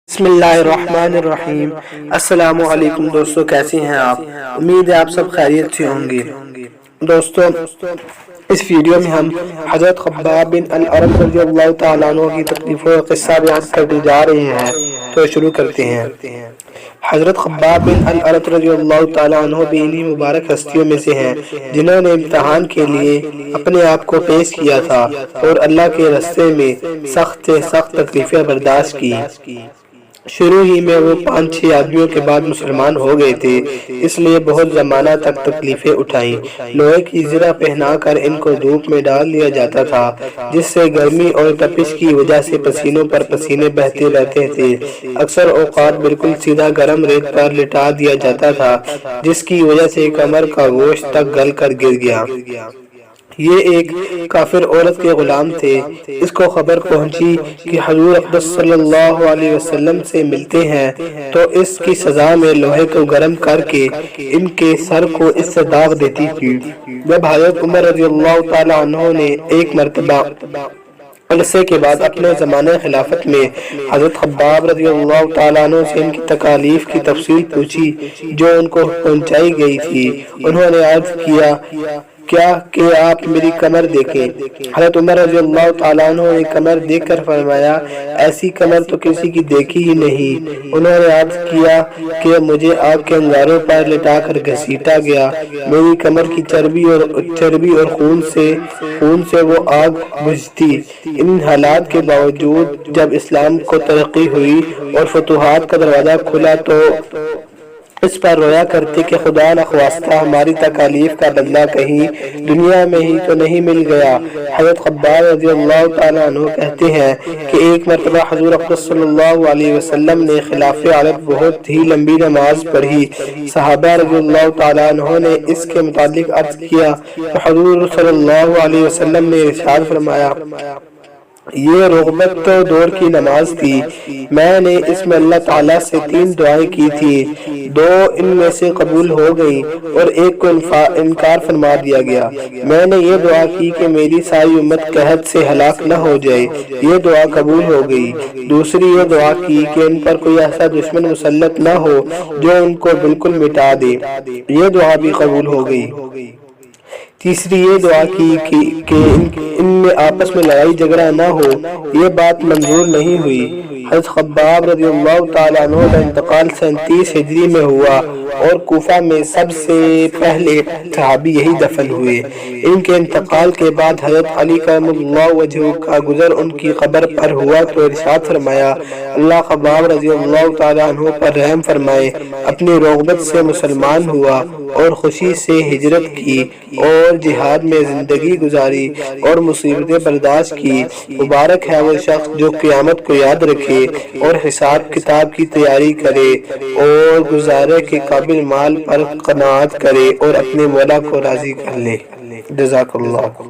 بسم اللہ الرحمن الرحیم۔ السلام علیکم دوستو، کیسے ہیں آپ؟ امید ہے آپ سب خیریت سے ہوں گے۔ دوستو، اس ویڈیو میں ہم حضرت خباب بن الارت رضی اللہ تعالیٰ عنہ کی تکلیف و قصہ بیان کرنے جا رہے ہیں، تو شروع کرتے ہیں۔ حضرت خباب بن الارت رضی اللہ تعالیٰ عنہ بھی انہی مبارک ہستیوں میں سے ہیں جنہوں نے امتحان کے لیے اپنے آپ کو پیش کیا تھا اور اللہ کے راستے میں سخت سے سخت تکلیفیں برداشت کی۔ شروع ہی میں وہ 5-6 آدمیوں کے بعد مسلمان ہو گئے تھے، اس لیے بہت زمانہ تک تکلیفیں اٹھائیں۔ لوہے کی زرہ پہنا کر ان کو دھوپ میں ڈال دیا جاتا تھا، جس سے گرمی اور تپش کی وجہ سے پسینوں پر پسینے بہتے رہتے تھے۔ اکثر اوقات بالکل سیدھا گرم ریت پر لٹا دیا جاتا تھا، جس کی وجہ سے کمر کا گوشت تک گل کر گر گیا۔ یہ ایک کافر عورت کے غلام تھے۔ اس کو خبر پہنچی کہ حضور اقدس صلی اللہ علیہ وسلم سے ملتے ہیں، تو اس کی سزا میں لوہے کو گرم کر کے ان کے سر کو اس سے داغ دیتی تھی۔ جب حضرت عمر رضی اللہ تعالیٰ عنہ نے ایک مرتبہ عرصے کے بعد اپنے زمانہ خلافت میں حضرت خباب رضی اللہ تعالیٰ عنہ سے ان کی تکالیف کی تفصیل پوچھی جو ان کو پہنچائی گئی تھی، انہوں نے عرض کیا کہ آپ میری کمر دیکھیں۔ حضرت عمر رضی اللہ تعالیٰ عنہ نے کمر دیکھ کر فرمایا، ایسی کمر تو کسی کی دیکھی ہی نہیں۔ انہوں نے عرض کیا کہ مجھے آگ کے انگاروں پر لٹا کر گھسیٹا گیا، میری کمر کی چربی اور خون سے وہ آگ بجھتی۔ ان حالات کے باوجود جب اسلام کو ترقی ہوئی اور فتوحات کا دروازہ کھلا تو اس پر رویا کرتے کہ خدا نخواستہ ہماری تکالیف کا بدلہ کہیں دنیا میں ہی تو نہیں مل گیا۔ حضرت خباب رضی اللہ تعالیٰ عنہ کہتے ہیں کہ ایک مرتبہ حضور اقدس صلی اللہ علیہ وسلم نے خلاف عادت بہت ہی لمبی نماز پڑھی۔ صحابہ رضی اللہ تعالیٰ عنہ نے اس کے متعلق عرض کیا تو حضور صلی اللہ علیہ وسلم نے ارشاد فرمایا، یہ رغبت تو دور کی نماز تھی، میں نے اس میں اللہ تعالیٰ سے 3 دعائیں کی تھی، 2 ان میں سے قبول ہو گئی اور ایک کو انکار فرما دیا گیا۔ میں نے یہ دعا کی کہ میری ساری امت قحط سے ہلاک نہ ہو جائے، یہ دعا قبول ہو گئی۔ دوسری یہ دعا کی کہ ان پر کوئی ایسا دشمن مسلط نہ ہو جو ان کو بالکل مٹا دے، یہ دعا بھی قبول ہو گئی۔ تیسری یہ دعا کی کہ ان میں آپس میں لڑائی جھگڑا نہ ہو، یہ بات منظور نہیں ہوئی۔ حضرت خباب رضی اللہ تعالیٰ عنہ کا انتقال 37 ہجری میں ہوا اور کوفہ میں سب سے پہلے صحابی یہی دفن ہوئے۔ ان کے انتقال کے بعد حضرت علی کرم اللہ وجہہ کا گزر ان کی قبر پر ہوا تو ارشاد فرمایا، اللہ خباب رضی اللہ تعالیٰ عنہ پر رحم فرمائے، اپنی رغبت سے مسلمان ہوا اور خوشی سے ہجرت کی اور جہاد میں زندگی گزاری اور مصیبتیں برداشت کی۔ مبارک ہے وہ شخص جو قیامت کو یاد رکھے اور حساب کتاب کی تیاری کرے اور گزارے کے قابل مال پر قناعت کرے اور اپنے مولا کو راضی کر لے۔ جزاک اللہ۔